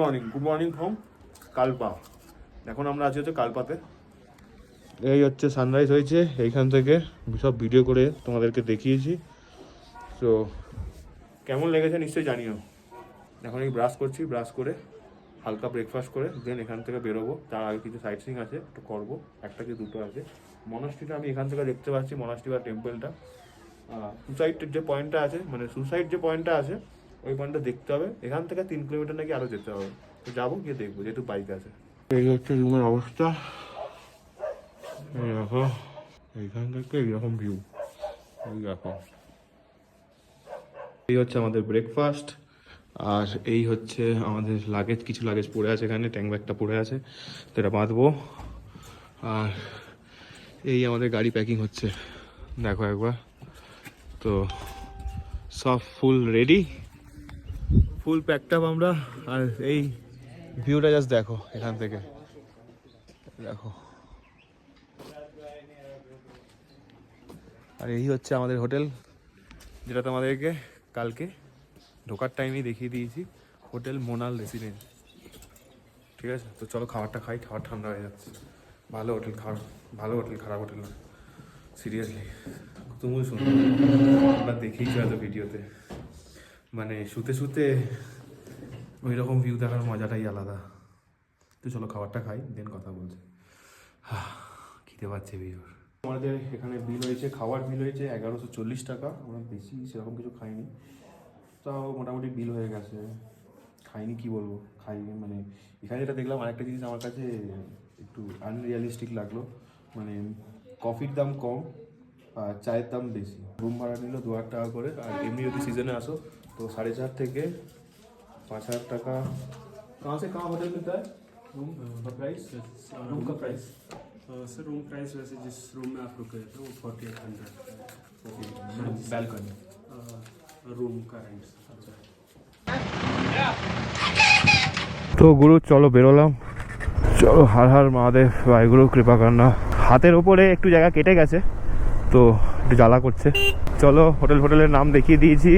Morning from Kalpa. এখন আমরা আছি হচ্ছে কালপাতে। এই হচ্ছে সানরাইজ হয়েছে, এইখান থেকে সব ভিডিও করে তোমাদেরকে দেখিয়েছি। তো কেমন লেগেছে নিশ্চয়ই জানিও। এখন এই ব্রাশ করছি, ব্রাশ করে হালকা ব্রেকফাস্ট করে দেন এখান থেকে বেরোবো। তার আগে কিছু সাইট সিইং আছে, একটু করবো, একটা কি দুটো আছে। মনাস্ট্রিটা আমি এখান থেকে দেখতে পাচ্ছি, মনাস্ট্রি বা টেম্পলটা। সুসাইডের যে পয়েন্টটা আছে, মানে সুসাইড যে পয়েন্টটা আছে ওই পয়েন্টটা দেখতে হবে। এখান থেকে 3 কিলোমিটার নাকি আরও যেতে হবে। তো যাবো, গিয়ে দেখবো, যেহেতু বাইক আছে। এই হচ্ছে রুমের অবস্থা, এই দেখো এইখান থেকে এইরকম ভিউ, এই দেখো। এই হচ্ছে আমাদের ব্রেকফাস্ট, আর এই হচ্ছে আমাদের লাগেজ, কিছু লাগেজ পড়ে আছে এখানে, ট্যাঙ্ক ব্যাগটা পড়ে আছে, তো এটা বাঁধবো। আর এই আমাদের গাড়ি প্যাকিং হচ্ছে, দেখো একবার। তো সব ফুল রেডি, ফুল প্যাকড আপ আমরা। আর এই ভিউটা জাস্ট দেখো এখান থেকে, দেখো। আর এই হচ্ছে আমাদের হোটেল, যেটা তোমাদেরকে কালকে ঢোকার টাইমেই দেখিয়ে দিয়েছি, হোটেল মোনাল রেসিডেন্স। ঠিক আছে, তো চলো খাবারটা খাই, খাবার ঠান্ডা হয়ে যাচ্ছে। ভালো হোটেল, ভালো হোটেল, খারাপ হোটেল না, সিরিয়াসলি। তুমিও শুনো, আমরা দেখেইছো এত ভিডিওতে, মানে শুতে শুতে ওই রকম ভিউ দেখার মজাটাই আলাদা। তো চলো খাবারটা খাই, দেন কথা বলছি। খিদে পাচ্ছে ভিউর। আমাদের এখানে বিল হয়েছে, খাওয়ার বিল হয়েছে 1140 টাকা। আমরা বেশি সেরকম কিছু খাইনি, তাও মোটামুটি বিল হয়ে গেছে। খাইনি কি বলবো, খাইনি মানে। এখানে যেটা দেখলাম, আরেকটা জিনিস আমার কাছে একটু আনরিয়ালিস্টিক লাগলো, মানে কফির দাম কম আর চায়ের দাম বেশি। রুম ভাড়া নিল 2000 টাকা করে, আর এমনি যদি সিজনে আসো তো 4,500 থেকে 5,000 টাকা। कहाँ से कहाँ होटल मिलता है रूम का प्राइस? रूम का प्राइस सर रूम प्राइस वैसे जिस रूम में आप रुके थे वो 4800 बैल्कनी रूम का रेंट। अच्छा, तो गुरु चलो बेरोलाम, চলো हर हर महादेव, वाहेगुरु कृपा करना। হাতের ওপরে একটু জায়গা কেটে গেছে, তো একটু জ্বালা করছে। চলো হোটেলের নাম দেখিয়ে দিয়েছি।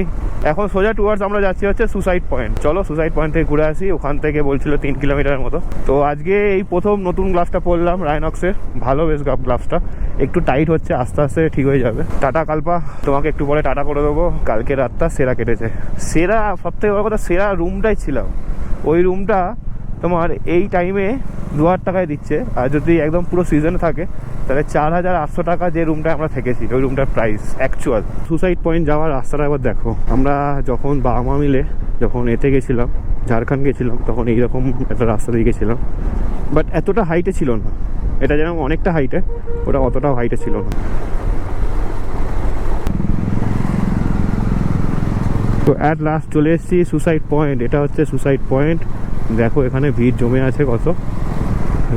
এখন সোজা টুয়ার্ডস আমরা যাচ্ছি হচ্ছে সুসাইড পয়েন্ট। চলো সুসাইড পয়েন্ট থেকে ঘুরে আসি, ওখান থেকে বলছিল 3 কিলোমিটারের মতো। তো আজকে এই প্রথম নতুন গ্লাভসটা পরলাম রাইনক্সের, ভালো বেশ গ্লাভসটা, একটু টাইট হচ্ছে, আস্তে আস্তে ঠিক হয়ে যাবে। টাটা কালপা, তোমাকে একটু পরে টাটা করে দেবো। কালকে রাতটা সেরা কেটেছে, সেরা, সব থেকে বড় কথা সেরা রুমটাই ছিলাম। ওই রুমটা তোমার এই টাইমে 2000 টাকায় দিচ্ছে, আর যদি একদম পুরো সিজনে থাকে তাহলে 4800 টাকা যে রুমটা আমরা থেকেছি, ওই রুমটার প্রাইস অ্যাকচুয়াল। সুসাইড পয়েন্ট যাওয়ার রাস্তাটা একবার দেখো। আমরা যখন বাবা মা মিলে যখন এতে গেছিলাম, ঝাড়খণ্ড গেছিলাম, তখন এইরকম একটা রাস্তা দিয়ে গেছিলাম, বাট এতটা হাইটে ছিল না। এটা যেন অনেকটা হাইটে, ওটা অতটাও হাইটে ছিল না। তো অ্যাট লাস্ট চলে এসেছি সুসাইড পয়েন্ট। এটা হচ্ছে সুসাইড পয়েন্ট, দেখো এখানে ভিড় জমে আছে কত।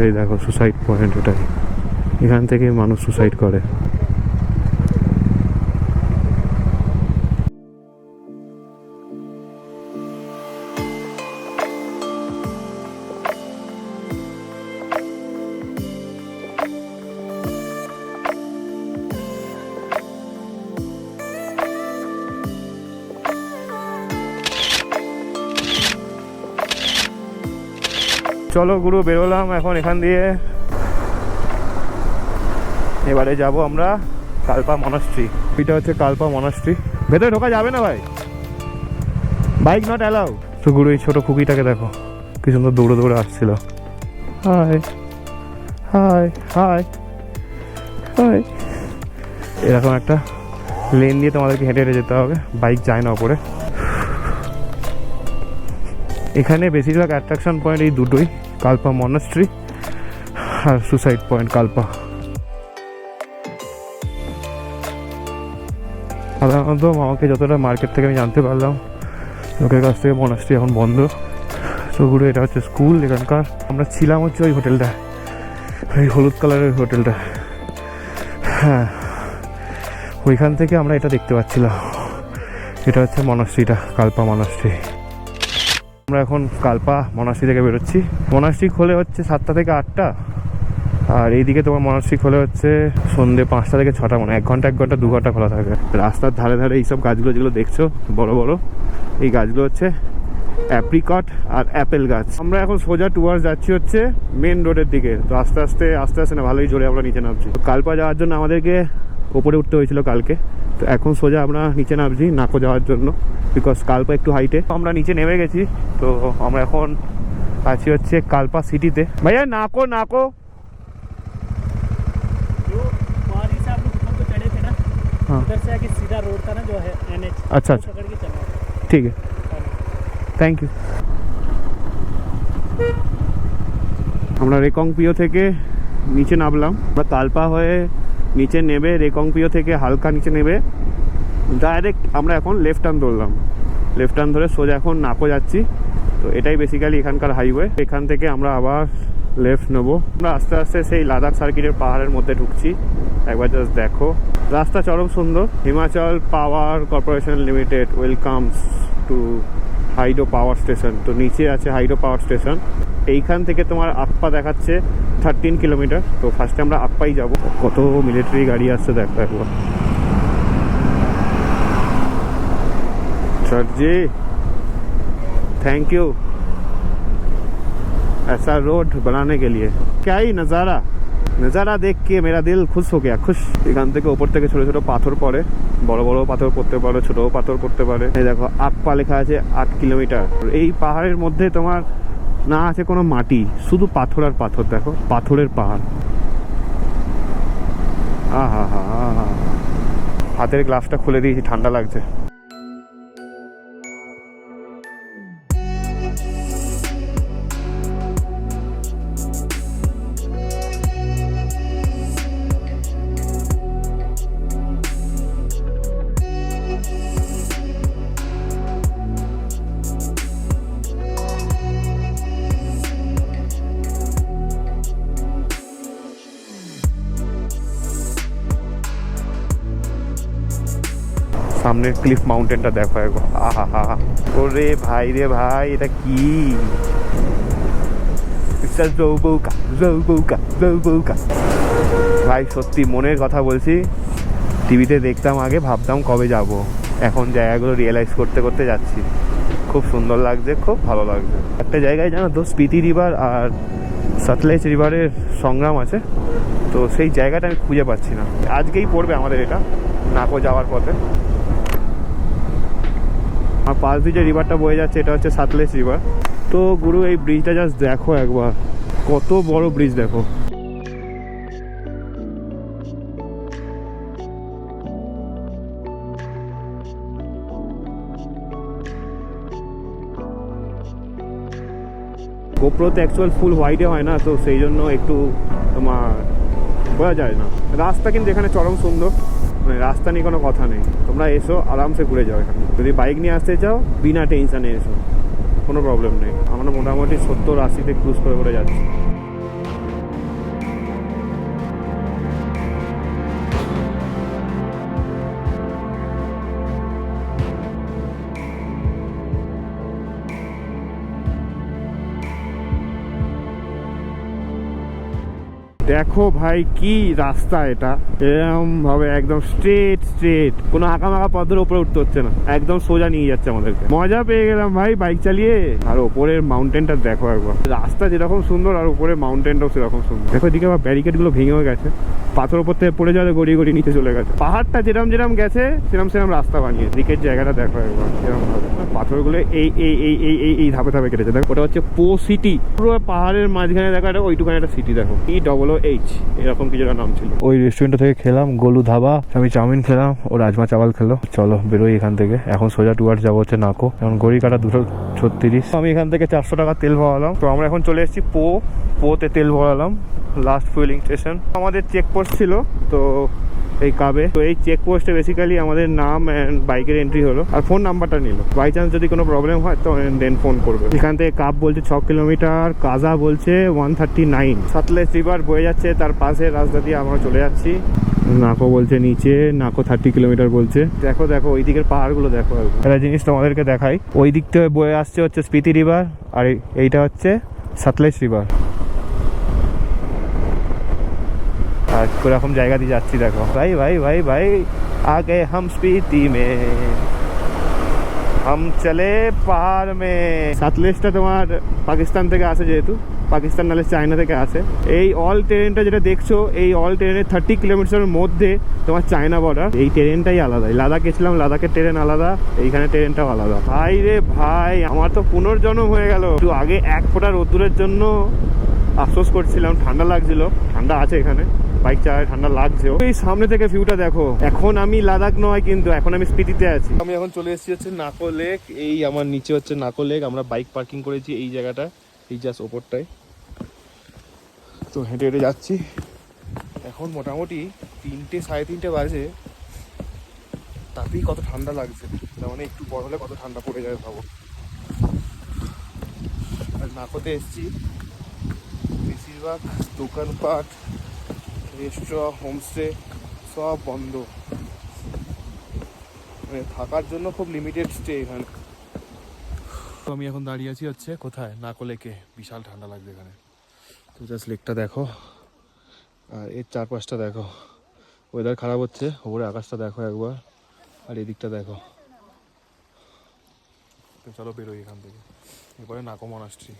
এই দেখো সুসাইড পয়েন্ট, এটাই, এখান থেকে মানুষ সুসাইড করে। চলো গুরু বেরোলাম এখন এখান দিয়ে। এবারে যাব আমরা কালপা মনাস্ট্রি। এটা হচ্ছে কালপা মনাস্ট্রি, ভেতরে ঢোকা যাবে না ভাই, বাইক নট অ্যালাউ। তো গুরু এই ছোটো খুকিটাকে দেখো কি সুন্দর দৌড়ে দৌড়ে আসছিল। High high high high. এরকম একটা লেন দিয়ে তোমাদেরকে হেঁটে হেঁটে যেতে হবে, বাইক যায় না ওপরে। এখানে বেশিরভাগ অ্যাট্রাকশন পয়েন্ট এই দুটোই, কালপা মনাস্ট্রি আর সুসাইড পয়েন্ট কালপা। সাধারণত আমাকে যতটা মার্কেট থেকে আমি জানতে পারলাম, লোকের কাছ থেকে মনাস্ট্রি এখন বন্ধ। তো ঘুরে এটা হচ্ছে স্কুল এখানকার। আমরা ছিলাম হচ্ছে ওই হোটেলটা, ওই হলুদ কালারের হোটেলটা। হ্যাঁ, ওইখান থেকে আমরা এটা দেখতে পাচ্ছিলাম। এটা হচ্ছে মনাস্ট্রিটা, কালপা মনাস্ট্রি। আমরা এখন কালপা মনাস্ট্রি থেকে বেরোচ্ছি। মনাস্ট্রি খোলে হচ্ছে 7টা থেকে 8টা, আর এইদিকে তোমার মনাস্ট্রি খোলে হচ্ছে সন্ধ্যে 5টা থেকে 6টা, মানে 1 ঘন্টা 2 ঘন্টা খোলা থাকে। রাস্তার ধারে ধারে এইসব গাছগুলো যেগুলো দেখছো বড় বড়, এই গাছগুলো হচ্ছে অ্যাপ্রিকট আর অ্যাপেল গাছ। আমরা এখন সোজা টুয়ার্স যাচ্ছি হচ্ছে মেন রোডের দিকে। তো আস্তে আস্তে না ভালোই জোরে আমরা নিচে নামছি। কালপা যাওয়ার জন্য আমাদেরকে ওপরে উঠতে হয়েছিল কালকে, তো এখন সোজা আমরা নিচে নামছি নাকো যাওয়ার জন্য, বিকজ কালপা একটু হাইটে। আমরা নিচে নেমে গেছি। তো আমরা এখন আছি হচ্ছে কালপা সিটিতে। ভাইয়া নাকো নাকো उधर से आगे सीधा रोड था ना जो है NH, अच्छा वो पकड़ के चलना। ঠিক আছে, থ্যাংক ইউ। আমরা রেকংপিও থেকে নিচে নামলাম। আমরা কালপা হয়ে নিচে নেবে রেকংপিও থেকে হালকা নিচে নেবে ডাইরেক্ট আমরা এখন লেফট টার্ন ধরলাম। লেফট টার্ন ধরে সোজা এখন নাকো যাচ্ছি। তো এটাই বেসিক্যালি এখানকার হাইওয়ে। এখান থেকে আমরা আবার লেফট নেবো। আমরা আস্তে আস্তে সেই লাদাখ সার্কিটের পাহাড়ের মধ্যে ঢুকছি। একবার জাস্ট দেখো, রাস্তা চরম সুন্দর। Himachal power corporation limited welcomes to hydro power station. তো নিচে আছে হাইড্রো পাওয়ার স্টেশন। এইখান থেকে তোমার আকপা দেখাচ্ছে 13 কিলোমিটার। তো ফার্স্টে আমরা আকপাই যাব। কত মিলিটারি গাড়ি আসছে দেখো একবার। सर जी थैंक यू ऐसा रोड बनाने के लिए। क्या ही नज़ारा देख के मेरा दिल खुश हो गया, खुश। এখান থেকে উপর থেকে ছোট ছোট পাথর পড়ে, বড় বড় পাথর পড়তে পারে, ছোট পাথর পড়তে পারে। এই দেখো আকপা লেখা আছে 8 কিলোমিটার। এই পাহাড়ের মধ্যে তোমার না আছে কোনো মাটি, শুধু পাথর আর পাথর। দেখো পাথরের পাহাড়। আহা হা হা, হাতের গ্লাভসটা খুলে দিয়েছি, ঠান্ডা লাগছে। সামনের ক্লিফ মাউন্টেনটা দেখো একবার। আহা হা, ওরে ভাই রে ভাই, এটা কি ভাই, সত্যি মনের কথা বলছি। টিভিতে দেখতাম আগে, ভাবতাম কবে যাব, এখন জায়গাগুলো রিয়েলাইজ করতে করতে যাচ্ছি। খুব সুন্দর লাগছে, খুব ভালো লাগছে। একটা জায়গায় জানো তো স্পিতি রিভার আর সতলেজ রিভারের সংগ্রাম আছে। তো সেই জায়গাটা আমি খুঁজে পাচ্ছি না। আজকেই পড়বে আমাদের এটা নাকো যাওয়ার পথে। আর পাশ দিয়ে যে রিভারটা বয়ে যাচ্ছে এটা হচ্ছে সতলেজ রিভার। তো গুরু এই ব্রিজটা জাস্ট দেখো একবার, কত বড় ব্রিজ দেখো। গোপ্রোতে অ্যাকচুয়াল ফুল হোয়াইটে হয় না, তো সেই জন্য একটু তোমার বোঝা যায় না। রাস্তা কিন্তু এখানে চরম সুন্দর, মানে রাস্তা নিয়ে কোনো কথা নেই। তোমরা এসো আরামসে ঘুরে যাও এখানে। যদি বাইক নিয়ে আসতে চাও বিনা টেনশানে এসো, কোনো প্রবলেম নেই। আমরা মোটামুটি 70-80-তে ক্রুজ করে করে যাচ্ছি। দেখো ভাই কি রাস্তা, এটা এরকম ভাবে একদম স্ট্রেট, কোনো আঁকামাকা পথের উপরে উঠতে হচ্ছে না, একদম সোজা নিয়ে যাচ্ছে আমাদেরকে। মজা পেয়ে গেলাম ভাই বাইক চালিয়ে। আর ওপরের মাউন্টেনটা দেখো একবার, রাস্তা যেরকম সুন্দর আর উপরে মাউন্টেনটাও সেরকম সুন্দর। দেখো এদিকে আবার ব্যারিকেড গুলো ভেঙেও গেছে, পাথর উপর থেকে পড়ে যাবে, গড়িয়ে গড়িয়ে নিচে চলে গেছে। পাহাড়টা যেরম গেছে সেরম রাস্তা বানিয়ে। দিকের জায়গাটা দেখো একবার এরকম ভাবে, পাথরগুলো এই ধাপে ধাপে কেটেছে। দেখো ওটা হচ্ছে পো সিটি, পুরো পাহাড়ের মাঝখানে দেখো একটা ওইটুখানে একটা সিটি দেখো, EOOH এরকম কিছু একটা নাম ছিল। ওই রেস্টুরেন্ট থেকে খেলাম গোলু ধাবা, আমি চাউমিন খেলাম, ও রাজমা চাওয়াল খেলো। চলো বেরোই এখান থেকে, এখন সোজা টুয়ার্ডস যাবো হচ্ছে নাকো। এখন ঘড়ি কাটা 2:36। আমি এখান থেকে 400 টাকা তেল ভরালাম। তো আমরা এখন চলে এসেছি পোতে তেল ভরালাম, লাস্ট ফুয়েলিং স্টেশন। আমাদের চেকপোস্ট ছিল তো এই কাবে। তো এই চেকপোস্টে বেসিক্যালি আমাদের নাম অ্যান্ড বাইকের এন্ট্রি হলো আর ফোন নাম্বারটা নিল। বাই চান্স যদি কোনো প্রবলেম হয় তো দেন ফোন করবে। এখান থেকে কাপ বলছে 6 কিলোমিটার, কাজা বলছে 139। সতলেজ রিভার বয়ে যাচ্ছে তার পাশে রাস্তা দিয়ে আমরা চলে যাচ্ছি। নাকো বলছে নিচে, নাকো 30 কিলোমিটার বলছে। দেখো ওই দিকের পাহাড়গুলো দেখো। একটা জিনিস তোমাদেরকে দেখাই, ওই দিক থেকে বয়ে আসছে হচ্ছে স্পিতি রিভার আর এইটা হচ্ছে সতলেজ রিভার। আর কিরকম জায়গা দিয়ে যাচ্ছি দেখো। ভাই আগে হাম স্পিতি মে। हम चले পাহাড় মে সাতলেজটা তোমার পাকিস্তান থেকে আসে, যেহেতু পাকিস্তান নালে চায়না থেকে আসে। এই অল ট্রেনটা যেটা দেখছো, এই অল ট্রেনের 30 কিলোমিটারের মধ্যে তোমার চায়না বর্ডার। এই ট্রেনটাই আলাদা। লাদাখ গেছিলাম, লাদাখের ট্রেন আলাদা, এইখানে ট্রেনটাও আলাদা। ভাই রে ভাই, আমার তো পুনর্জন্ম হয়ে গেল। একটু আগে এক ফোঁটা রোদ্দুরের জন্য আফসোস করছিলাম, ঠান্ডা লাগছিল। ঠান্ডা আছে এখানে, বাইক চালায় ঠান্ডা লাগছেও। এই সামনে থেকে ভিউটা দেখো। এখন আমি লাদাখ নয়, কিন্তু এখন আমি স্পিতিতে আছি। আমি এখন চলে এসেছি হচ্ছে নাকো লেক। এই আমার নিচে হচ্ছে নাকো লেক। আমরা বাইক পার্কিং করেছি এই জায়গাটা, এই জাস্ট ওপরটায়। তো হেঁটে হেঁটে যাচ্ছি। এখন মোটামুটি 3টে 3:30 বাজে, তাতেই কত ঠান্ডা লাগছে। তার মানে একটু বড় হলে কত ঠান্ডা পড়ে যাবে ভাবো। আর নাকোতে এসেছি, বেশিরভাগ দোকানপাট, রেস্টুরেন্ট, হোমস্টে সব বন্ধ। মানে থাকার জন্য খুব লিমিটেড স্টে এখানে। তো আমি এখন দাঁড়িয়ে আছি হচ্ছে কোথায়, নাকো লেকে। বিশাল ঠান্ডা লাগছে এখানে। তো জাস্ট লেকটা দেখো, আর এর চারপাশটা দেখো। ওয়েদার খারাপ হচ্ছে, ওপরে আকাশটা দেখো একবার, আর এদিকটা দেখো। তো চলো বেরোই এখান থেকে। এরপরে নাকো মনাস্ট্রি।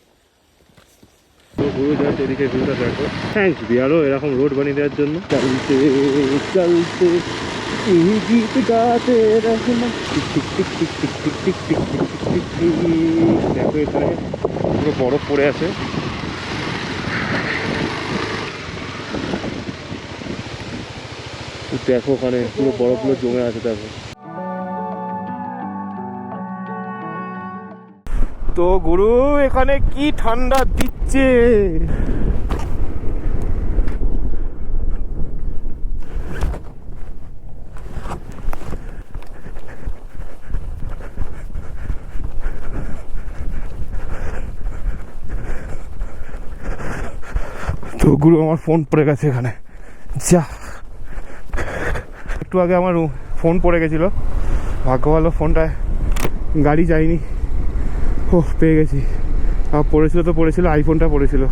তো পুরো জাস্ট এদিকে ভিউটা দেখো। থ্যাংকস বিহারও এরকম রোড বানিয়ে দেওয়ার জন্য। চলতে চলতে এই গীত গাতে রহনা, টিক টিক টিক টিক টিক টিক টিক টিক টিক টিক টিক। দেখো এখানে পুরো বরফ পড়ে আছে। দেখো ওখানে পুরো বরফগুলো জমে আছে দেখো। তো গুরু এখানে কি ঠান্ডা দিচ্ছে। তো গুরু আমার ফোন পড়ে গেছে এখানে। যা, একটু আগে আমার ফোন পড়ে গেছিলো, ভাগ্য ভালো ফোনটায় গাড়ি যায়নি। ও পেয়ে গেছি। আর পড়েছিল আইফোনটা পড়েছিল।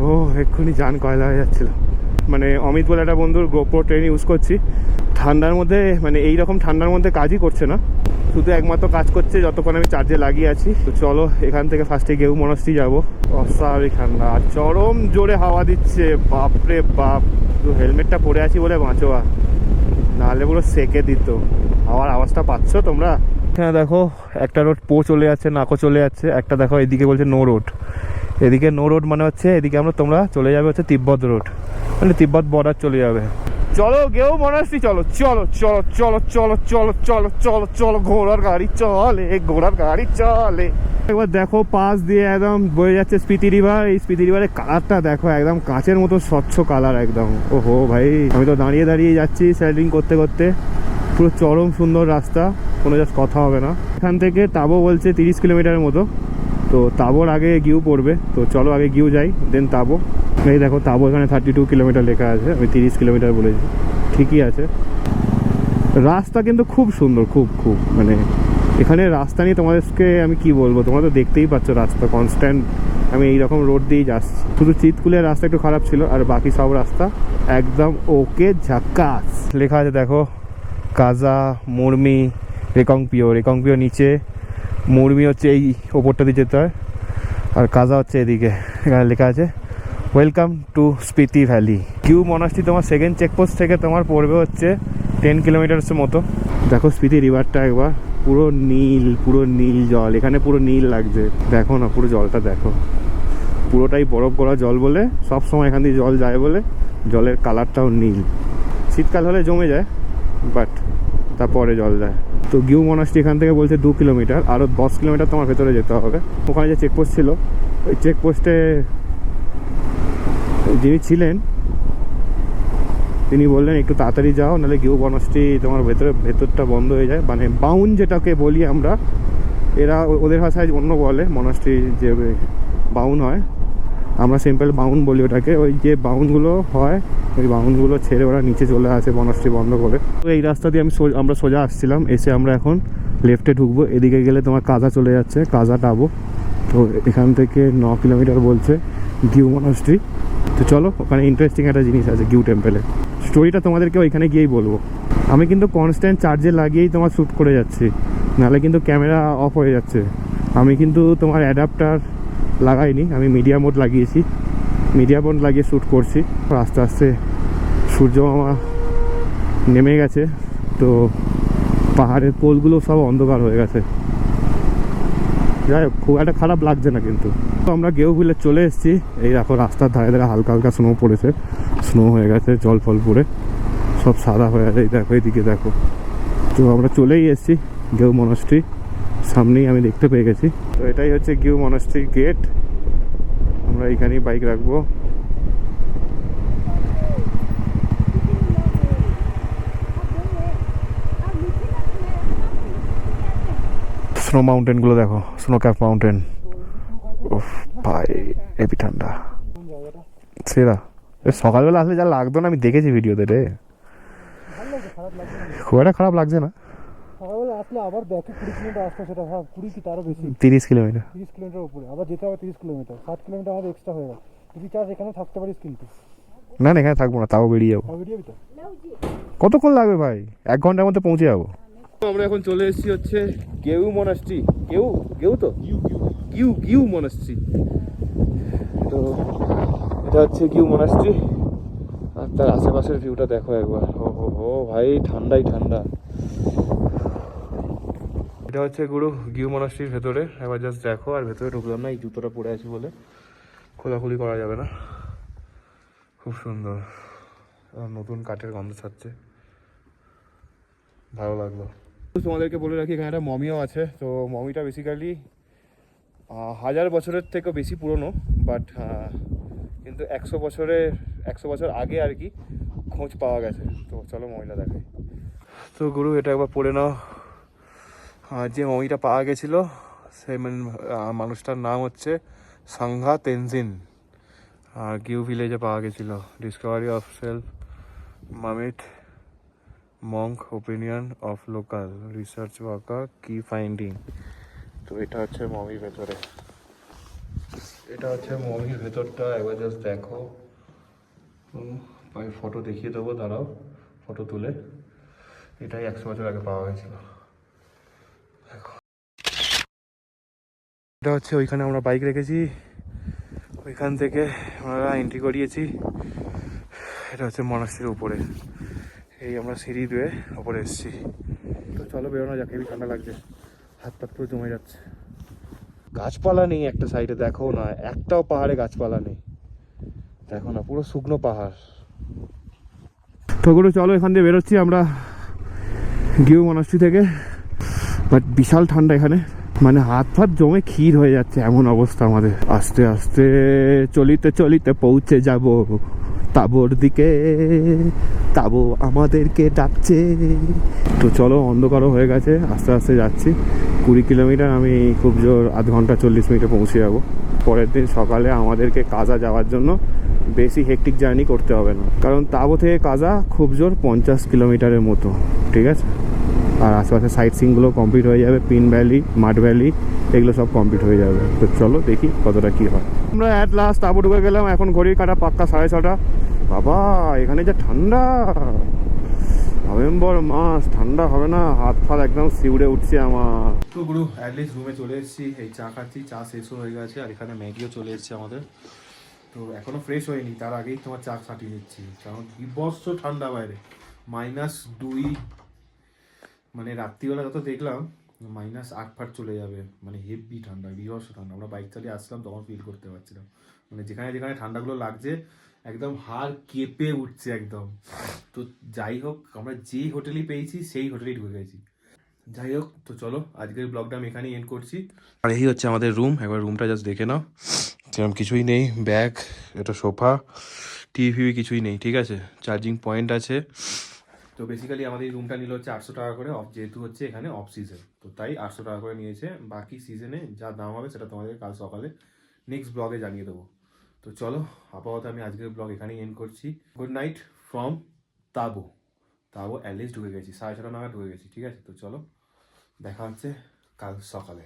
ও এক্ষুনি জান কয়লা হয়ে যাচ্ছিল। মানে অমিত বলে একটা বন্ধুর গোপ্রো ট্রেন ইউজ করছি। ঠান্ডার মধ্যে, মানে এইরকম ঠান্ডার মধ্যে কাজই করছে না, শুধু একমাত্র কাজ করছে যতক্ষণ আমি চার্জে লাগিয়ে আছি। তো চলো এখান থেকে ফার্স্টে গেউ মনাস্ট্রি যাবো। অস্বাভাবিক ঠান্ডা, আর চরম জোরে হাওয়া দিচ্ছে, বাপরে বাপ। শুধু হেলমেটটা পরে আছি বলে বাঁচোয়া, নাহলে পুরো সেকে দিত। হাওয়ার আওয়াজটা পাচ্ছ তোমরা? হ্যাঁ দেখো, একটা রোড চলে যাচ্ছে, নাকো চলে যাচ্ছে। একটা দেখো এদিকে বলছে নো রোড। এদিকে নো রোড মানে হচ্ছে এদিকে তোমরা চলে যাবে হচ্ছে তিব্বত রোড, মানে তিব্বত বর্ডার চলে যাবে। চলো গেও মনাস্ট্রি, চলো চলো চলো চলো চলো চলো চলো চলো চলো। ঘোড়ার গাড়ি চলে, ঘোড়ার গাড়ি চলে। একবার দেখো পাশ দিয়ে একদম বয়ে যাচ্ছে স্পিতি রিভার। এই স্পিতি রিভারের কালারটা দেখো, একদম কাঁচের মতো স্বচ্ছ কালার একদম। ওহো ভাই, আমি তো দাঁড়িয়ে দাঁড়িয়ে যাচ্ছি স্যালিং করতে করতে। পুরো চরম সুন্দর রাস্তা, কোনো জাস্ট কথা হবে না। এখান থেকে তাবো বলছে 30 কিলোমিটারের মতো। তো তাবোর আগে গিউ পড়বে। তো চলো আগে গিউ যাই, দেন তাবো। এই দেখো তাবো এখানে 32 কিলোমিটার লেখা আছে, আমি 30 কিলোমিটার বলেছি। ঠিকই আছে। রাস্তা কিন্তু খুব সুন্দর, খুব খুব মানে এখানে রাস্তা নিয়ে তোমাদেরকে আমি কি বলবো, তোমরা তো দেখতেই পাচ্ছ রাস্তা কনস্ট্যান্ট। আমি এইরকম রোড দিয়েই যাচ্ছি। শুধু চিতকুলের রাস্তা একটু খারাপ ছিল, আর বাকি সব রাস্তা একদম ওকে ঝাক্কাস। লেখা আছে দেখো, কাজা, মুরমি, রেকংপিও নিচে, মুরমি হচ্ছে এই ওপরটা দিয়ে যেতে হয়, আর কাজা হচ্ছে এদিকে। এখানে লেখা আছে welcome to Spiti valley. Giu monastery তোমার সেকেন্ড চেকপোস্ট থেকে তোমার পড়বে হচ্ছে 10 কিলোমিটার্সের মতো। দেখো স্পিতি রিভারটা একবার, পুরো নীল জল। এখানে পুরো নীল লাগছে, দেখো না পুরো জলটা দেখো। পুরোটাই বরফ করা জল বলে, সব সময় এখান দিয়ে জল যায় বলে জলের কালারটাও নীল। শীতকাল হলে জমে যায়, বাট তারপরে জল যায়। তো গিউ মনাস্ট্রি এখান থেকে বলছে 2 কিলোমিটার, আরও 10 কিলোমিটার তোমার ভেতরে যেতে হবে। ওখানে যে চেকপোস্ট ছিল, ওই চেকপোস্টে যিনি ছিলেন তিনি বললেন একটু তাড়াতাড়ি যাও, নাহলে গিউ মনাস্ট্রি তোমার ভেতরটা বন্ধ হয়ে যায়। মানে বাউন যেটাকে বলি আমরা, এরা ওদের ভাষায় অন্য বলে। মনাস্ট্রি যে বাউন হয়, আমরা সিম্পল বাউন বলি ওটাকে। ওই যে বাউনগুলো হয়, ওই বাউনগুলো ছেড়ে ওরা নিচে চলে আসে মনাস্ট্রি বন্ধ করে। তো এই রাস্তা দিয়ে আমরা সোজা আসছিলাম, এসে আমরা এখন লেফটে ঢুকবো। এদিকে গেলে তোমার কাজা চলে যাচ্ছে, কাজা টাবো। তো এখান থেকে 9 কিলোমিটার বলছে গিউ মনাস্ট্রি। তো চলো, ওখানে ইন্টারেস্টিং একটা জিনিস আছে গিউ টেম্পেলে। স্টোরিটা তোমাদেরকে ওইখানে গিয়েই বলবো। আমি কিন্তু কনস্ট্যান্ট চার্জে লাগিয়েই তোমার শ্যুট করে যাচ্ছি, নাহলে কিন্তু ক্যামেরা অফ হয়ে যাচ্ছে। আমি কিন্তু তোমার অ্যাডাপ্টার লাগাইনি, আমি মিডিয়া মোড লাগিয়েছি, মিডিয়া মোড লাগিয়ে শ্যুট করছি। আস্তে আস্তে সূর্য মামা নেমে গেছে, তো পাহাড়ের কোলগুলো সব অন্ধকার হয়ে গেছে। যাই হোক, খুব একটা খারাপ লাগছে না কিন্তু। তো আমরা গেউ ভিলেজ চলে এসেছি। এই দেখো রাস্তার ধারে ধারে হালকা হালকা স্নো পড়েছে, স্নো হয়ে গেছে, জল ফল পড়ে সব সাদা হয়ে গেছে। এই দেখো, এইদিকে দেখো। তো আমরা চলেই এসেছি গেউ মনাস্ট্রি, সামনেই আমি দেখতে পেয়ে গেছি। তো এটাই হচ্ছে গেউ মনাস্ট্রি গেট। আমরা এইখানেই বাইক রাখবো। স্নো মাউন্টেনগুলো দেখো, স্নো ক্যাপ মাউন্টেন। উফ ভাই, হেভি ঠান্ডা সেরা। সকালবেলা আসলে যা লাগতো না, আমি দেখেছি ভিডিওতে রে, খুব একটা খারাপ লাগছে না। সকালবেলা আসলে আবার দেখে 20 কিলোমিটার আসতে, সেটা ভাব 20 কি তারও বেশি, 30 কিলোমিটার। 30 কিলোমিটার উপরে আবার যেতে হবে, 30 কিলোমিটার, 7 কিলোমিটার আমাদের এক্সট্রা হয়ে গেল। যদি চাস এখানে থাকতে পারিস, কিন্তু না না, এখানে থাকবো না, তাও বেরিয়ে যাবো। বেরিয়ে তো। কতক্ষণ লাগবে ভাই? 1 ঘন্টার মধ্যে পৌঁছে যাবো। আমরা এখন চলে এসেছি হচ্ছে গেউ মনাস্ট্রি। গেউ গেউ তো গিউ গিউ মনাস্ট্রি। তো এটা হচ্ছে গিউ মনাস্ট্রি, আর তার আশেপাশের ভিউটা দেখো একবার। ও হো হো ভাই, ঠান্ডাই ঠান্ডা। এটা হচ্ছে গুরু গিউ মনাস্ট্রির ভেতরে, এবার জাস্ট দেখো। আর ভেতরে ঢুকলাম না, এই জুতোটা পরে আছে বলে খোলাখুলি করা যাবে না। খুব সুন্দর, নতুন কাঠের গন্ধ ছাড়ছে, ভালো লাগলো। তোমাদেরকে বলে রাখি, এখানে একটা মমিও আছে। তো মমিটা বেসিক্যালি 1000 বছরের থেকেও বেশি পুরনো, বাট কিন্তু 100 বছর আগে আর কি খোঁজ পাওয়া গেছে। তো চলো মমিটা দেখাই। তো গুরু, এটা একবার পড়ে নাও। যে মমিটা পাওয়া গেছিল, সেই মানুষটার নাম হচ্ছে সাংঘা তেনজিন, আর গিউ ভিলেজে পাওয়া গেছিল। Discovery of self mummified monk opinion of local research worker কি ফাইন্ডিং। তো এটা হচ্ছে মমির ভেতরে, এটা হচ্ছে মমির ভেতরটা। একবার জাস্ট দেখো। আমি ফটো দেখিয়ে দেবো, দাঁড়াও, ফটো তুলে। এটাই 100 বছর আগে পাওয়া হয়েছিল। দেখো, এটা হচ্ছে ওইখানে আমরা বাইক রেখেছি, ওইখান থেকে আমরা এন্ট্রি করিয়েছি। এটা হচ্ছে মনাস্ট্রির উপরে, এই আমরা সিঁড়ি দিয়ে ওপরে এসেছি। তো চলো বেরোনো যাক, হেবি ঠান্ডা লাগছে, হাত পাত পুরো জমে যাচ্ছে। গাছপালা নেই একটা সাইডে, দেখো না, একটাও পাহাড়ে গাছপালা নেই, দেখো না, পুরো শুকনো পাহাড়। তো গুলো চলো, এখান দিয়ে বেরোচ্ছি আমরা গিউ মনাস্ট্রি থেকে। বাট বিশাল ঠান্ডা এখানে, মানে হাত ফাত জমে ক্ষীর হয়ে যাচ্ছে, এমন অবস্থা আমাদের। আস্তে আস্তে চলিতে চলিতে পৌঁছে যাব তাবোর দিকে, তাবো আমাদেরকে ডাকছে। তো চলো, অন্ধকারও হয়ে গেছে, আস্তে আস্তে যাচ্ছি। 20 কিলোমিটার, আমি খুব জোর আধ ঘন্টা 40 মিনিটে পৌঁছে যাব। পরের দিন সকালে আমাদেরকে কাজা যাওয়ার জন্য বেশি হেকটিক জার্নি করতে হবে না, কারণ তাবো থেকে কাজা খুব জোর 50 কিলোমিটারের মতো, ঠিক আছে। আর আশেপাশে সাইট সিনগুলো কমপ্লিট হয়ে যাবে, পিন ভ্যালি, মাড ভ্যালি, এগুলো সব কমপ্লিট হয়ে যাবে। তো চলো দেখি কতটা কী হয়। আমরা অ্যাট লাস্ট তাবো ঢুকে গেলাম, এখন ঘড়ির কাটা পাক্কা 6:30। বাবা, এখানে যা ঠান্ডা! নভেম্বর মাস, ঠান্ডা হবে না? হাত ফাত একদম শিউরে উঠছে আমার। তো গুরু, অ্যাটলিস্ট রুমে চলে এসেছি। এই চা খাচ্ছি, চা শেষও হয়ে গেছে, আর এখানে ম্যাগিও চলে এসেছে আমাদের। তো এখনো ফ্রেশ হয়নি, তার আগেই তোমার চা ছাটিয়ে নিচ্ছি, কারণ বিভৎস ঠান্ডা বাইরে, -2। মানে রাত্রিবেলা যত দেখলাম -8 চলে যাবে, মানে হেভি ঠান্ডা, বিভৎস ঠান্ডা। আমরা বাইক চালিয়ে আসলাম, তখন ফিল করতে পারছিলাম, মানে যেখানে যেখানে ঠান্ডাগুলো লাগছে একদম হাড় কেঁপে উঠছে একদম। তো যাই হোক, আমরা যেই হোটেলই পেয়েছি সেই হোটেলেই ঢুকে গেছি। যাই হোক, তো চলো আজকের ব্লগটা আমি এখানেই এন্ড করছি। আর এই হচ্ছে আমাদের রুম, একবার রুমটা জাস্ট দেখে নাও। সেরকম কিছুই নেই, ব্যাগ, এটা সোফা, টিভি কিছুই নেই, ঠিক আছে। চার্জিং পয়েন্ট আছে। তো বেসিক্যালি আমাদের এই রুমটা নিল হচ্ছে 800 টাকা করে, যেহেতু হচ্ছে এখানে অফ সিজন, তো তাই 800 টাকা করে নিয়েছে। বাকি সিজনে যা দাম হবে সেটা তোমাদের কাল সকালে নেক্সট ব্লগে জানিয়ে দেবো। তো চলো, আপাতত আমি আজকের ব্লগ এখানেই এন্ড করছি। Good night from Tabo. Tabo at least ঢুকে গেছি, 6:30 নাগাদ ঢুকে গেছি, ঠিক আছে। তো চলো, দেখা হচ্ছে কাল সকালে।